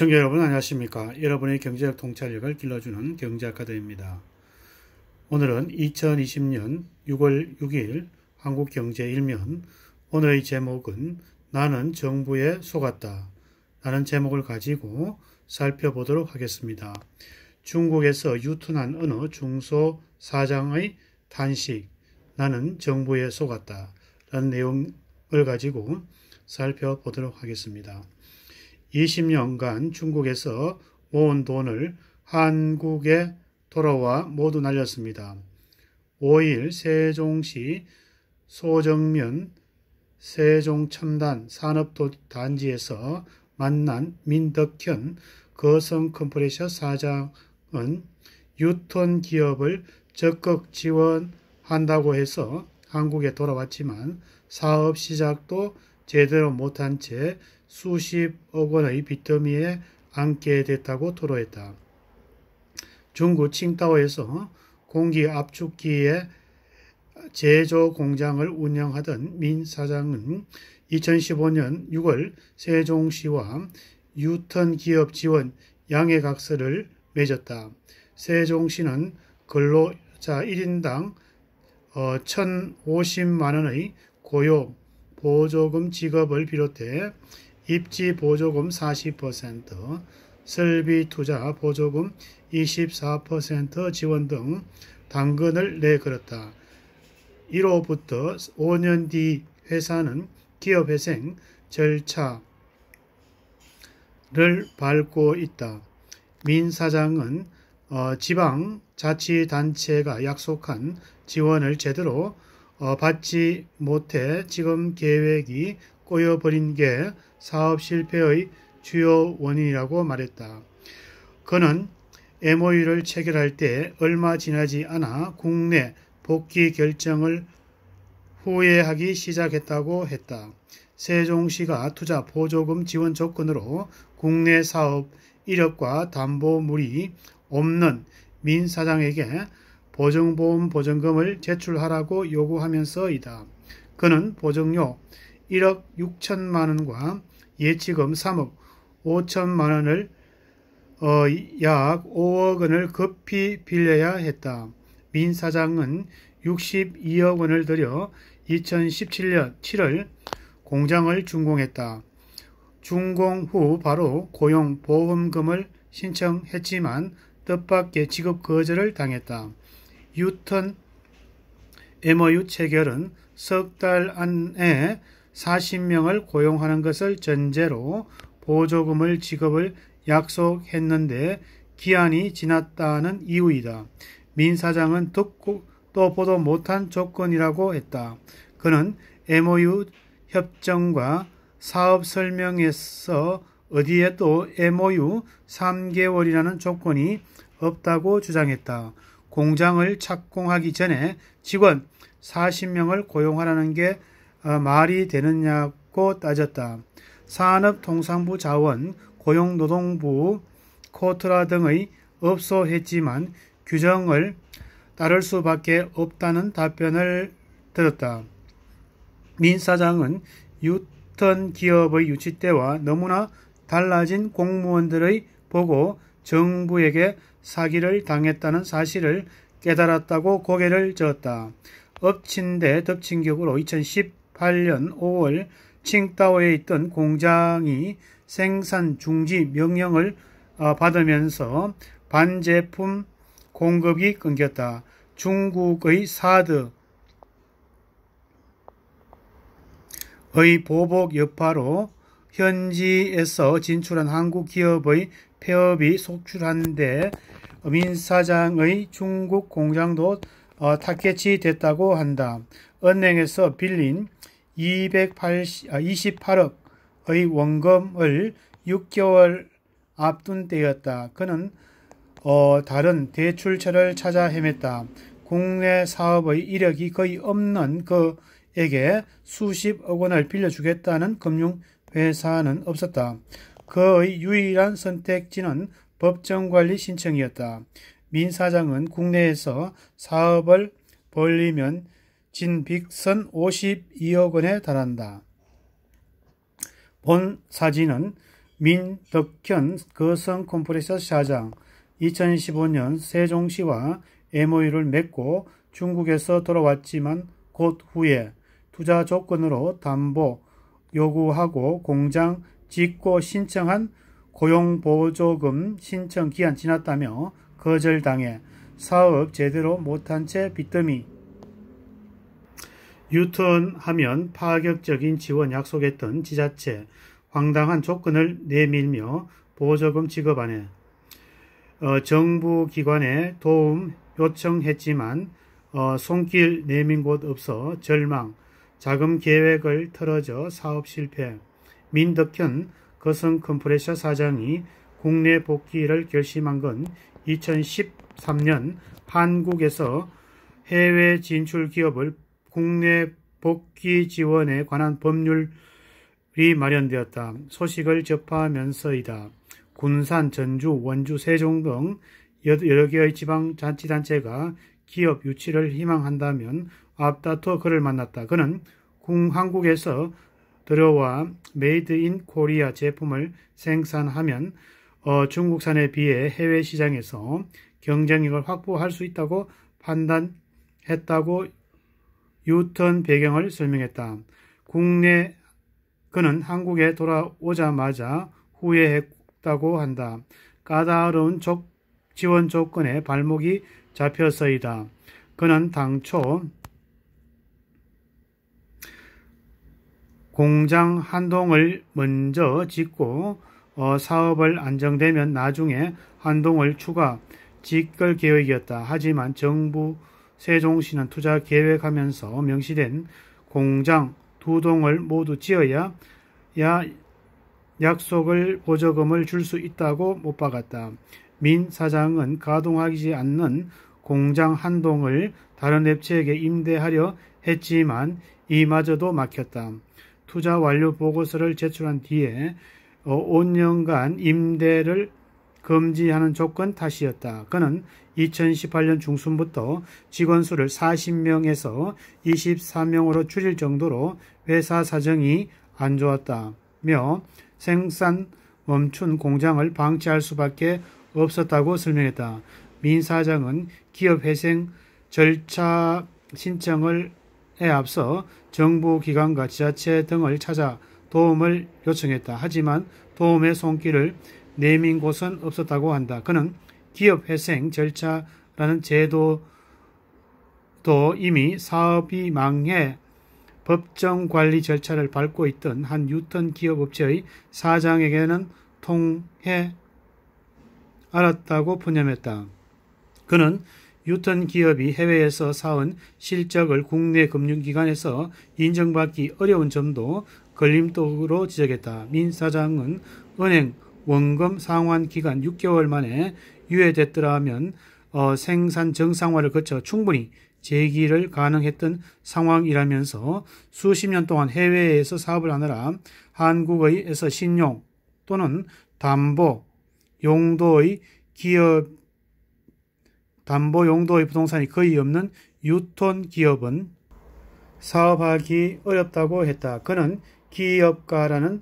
시청자 여러분 안녕하십니까. 여러분의 경제적 통찰력을 길러주는 경제아카데미입니다. 오늘은 2020년 6월 6일 한국경제일면, 오늘의 제목은 나는 정부에 속았다 라는 제목을 가지고 살펴보도록 하겠습니다. 중국에서 유턴한 어느 중소사장의 탄식, 나는 정부에 속았다 라는 내용을 가지고 살펴보도록 하겠습니다. 20년간 중국에서 모은 돈을 한국에 돌아와 모두 날렸습니다. 5일 세종시 소정면 세종첨단 산업단지에서 만난 민덕현 거성 컴프레셔 사장은 유턴 기업을 적극 지원한다고 해서 한국에 돌아왔지만 사업 시작도 제대로 못한 채 수십억 원의 빚더미에 앉게 됐다고 토로했다. 중국 칭다오에서 공기압축기의 제조 공장을 운영하던 민 사장은 2015년 6월 세종시와 유턴 기업 지원 양해각서를 맺었다. 세종시는 근로자 1인당 1,050만 원의 고용 보조금 지급을 비롯해 입지 보조금 40%, 설비 투자 보조금 24% 지원 등 당근을 내걸었다. 1호부터 5년 뒤 회사는 기업회생 절차를 밟고 있다. 민 사장은 지방자치단체가 약속한 지원을 제대로 받지 못해 지금 계획이 꼬여버린 게 사업 실패의 주요 원인이라고 말했다. 그는 MOU를 체결할 때 얼마 지나지 않아 국내 복귀 결정을 후회하기 시작했다고 했다. 세종시가 투자 보조금 지원 조건으로 국내 사업 이력과 담보물이 없는 민 사장에게 보증보험 보증금을 제출하라고 요구하면서이다. 그는 보증료 1억 6천만 원과 예치금 3억 5천만 원을 약 5억 원을 급히 빌려야 했다. 민 사장은 62억 원을 들여 2017년 7월 공장을 준공했다. 준공 후 바로 고용보험금을 신청했지만 뜻밖의 지급 거절을 당했다. 유턴 MOU 체결은 석 달 안에 40명을 고용하는 것을 전제로 보조금을 지급을 약속했는데 기한이 지났다는 이유이다. 민 사장은 듣고 또 보도 못한 조건이라고 했다. 그는 MOU 협정과 사업 설명에서 어디에도 MOU 3개월이라는 조건이 없다고 주장했다. 공장을 착공하기 전에 직원 40명을 고용하라는 게 말이 되느냐고 따졌다. 산업통상부 자원, 고용노동부, 코트라 등의 업소했지만 규정을 따를 수밖에 없다는 답변을 들었다. 민 사장은 유턴 기업의 유치 때와 너무나 달라진 공무원들의 보고 정부에게 사기를 당했다는 사실을 깨달았다고 고개를 저었다. 엎친 데 덮친 격으로 2018년 5월 칭다오에 있던 공장이 생산 중지 명령을 받으면서 반제품 공급이 끊겼다. 중국의 사드의 보복 여파로 현지에서 진출한 한국 기업의 폐업이 속출한데 민 사장의 중국 공장도 타켓이 됐다고 한다. 은행에서 빌린 28억의 원금을 6개월 앞둔 때였다. 그는 다른 대출처를 찾아 헤맸다. 국내 사업의 이력이 거의 없는 그에게 수십억 원을 빌려주겠다는 금융회사는 없었다. 그의 유일한 선택지는 법정관리 신청이었다. 민 사장은 국내에서 사업을 벌리면 진빚은 52억 원에 달한다. 본 사진은 민덕현 거성 컴프레셔 사장 2015년 세종시와 MOU를 맺고 중국에서 돌아왔지만 곧 후에 투자 조건으로 담보 요구하고 공장 짓고 신청한 고용보조금 신청 기한 지났다며 거절당해 사업 제대로 못한 채 빚더미 유턴하면 파격적인 지원 약속했던 지자체 황당한 조건을 내밀며 보조금 지급하네. 정부기관에 도움 요청했지만 손길 내민 곳 없어 절망, 자금 계획을 틀어져 사업 실패. 민덕현 거성 컴프레셔 사장이 국내 복귀를 결심한 건 2013년 한국에서 해외 진출 기업을 국내 복귀 지원에 관한 법률이 마련되었다. 소식을 접하면서이다. 군산, 전주, 원주, 세종 등 여러 개의 지방자치단체가 기업 유치를 희망한다면 앞다퉈 그를 만났다. 그는 한국에서 들어와 메이드 인 코리아 제품을 생산하면 중국산에 비해 해외 시장에서 경쟁력을 확보할 수 있다고 판단했다고 유턴 배경을 설명했다. 그는 한국에 돌아오자마자 후회했다고 한다. 까다로운 지원 조건에 발목이 잡혀서이다. 그는 당초 공장 한 동을 먼저 짓고 사업을 안정되면 나중에 한 동을 추가 짓을 계획이었다. 하지만 정부 세종시는 투자 계획하면서 명시된 공장 2동을 모두 지어야 약속을 보조금을 줄 수 있다고 못 박았다. 민 사장은 가동하지 않는 공장 한 동을 다른 업체에게 임대하려 했지만 이마저도 막혔다. 투자 완료 보고서를 제출한 뒤에 5년간 임대를 금지하는 조건 탓이었다. 그는 2018년 중순부터 직원 수를 40명에서 24명으로 줄일 정도로 회사 사정이 안 좋았다며 생산 멈춘 공장을 방치할 수밖에 없었다고 설명했다. 민 사장은 기업회생 절차 신청에 앞서 정부 기관과 지자체 등을 찾아 도움을 요청했다. 하지만 도움의 손길을 내민 곳은 없었다고 한다. 그는 기업회생 절차라는 제도도 이미 사업이 망해 법정관리 절차를 밟고 있던 한 유턴 기업업체의 사장에게는 통해 알았다고 푸념했다. 그는 유턴 기업이 해외에서 쌓은 실적을 국내 금융기관에서 인정받기 어려운 점도 걸림돌로 지적했다. 민 사장은 은행 원금 상환 기간 6개월 만에 유예됐더라면 생산 정상화를 거쳐 충분히 재기를 가능했던 상황이라면서 수십 년 동안 해외에서 사업을 하느라 한국에서 신용 또는 담보 용도의 부동산이 거의 없는 유턴 기업은 사업하기 어렵다고 했다. 그는 기업가라는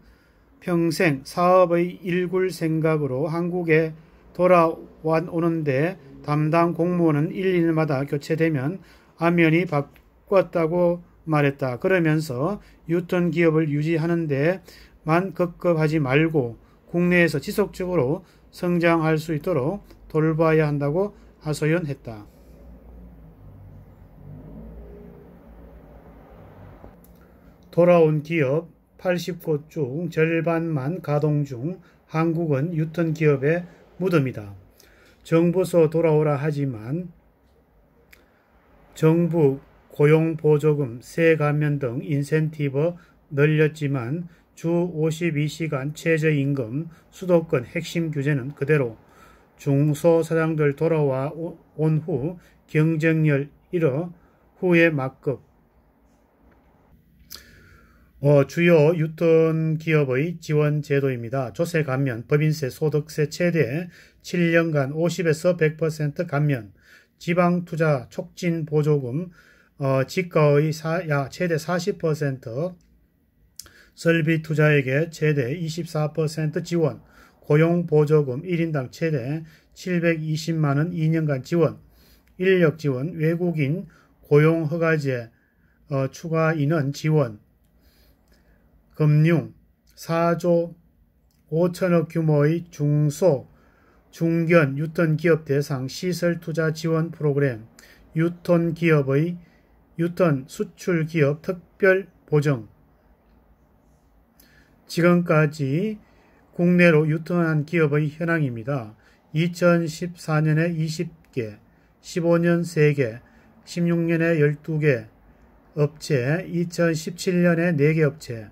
평생 사업의 일굴 생각으로 한국에 돌아오는데 담당 공무원은 1, 2년마다 교체되면 안면이 바꿨다고 말했다. 그러면서 유턴 기업을 유지하는 데만 급급하지 말고 국내에서 지속적으로 성장할 수 있도록 돌봐야 한다고 하소연했다. 돌아온 기업 80곳 중 절반만 가동 중 한국은 유턴 기업의 무덤이다. 정부서 돌아오라 하지만 정부 고용보조금, 세감면 등 인센티브 늘렸지만 주 52시간 최저임금, 수도권 핵심 규제는 그대로, 중소사장들 돌아와 온 후 경쟁력 잃어 후에 막급. 주요 유턴 기업의 지원 제도입니다. 조세 감면, 법인세, 소득세 최대 7년간 50에서 100% 감면, 지방 투자 촉진 보조금, 지가의 최대 40%, 설비 투자액의 최대 24% 지원, 고용보조금 1인당 최대 720만원 2년간 지원, 인력 지원, 외국인 고용허가제 추가 인원 지원, 금융 4조 5천억 규모의 중소, 중견 유턴 기업 대상 시설 투자 지원 프로그램, 유턴 기업의 유턴 수출 기업 특별 보정. 지금까지 국내로 유턴한 기업의 현황입니다. 2014년에 20개, 15년 3개, 16년에 12개 업체, 2017년에 4개 업체,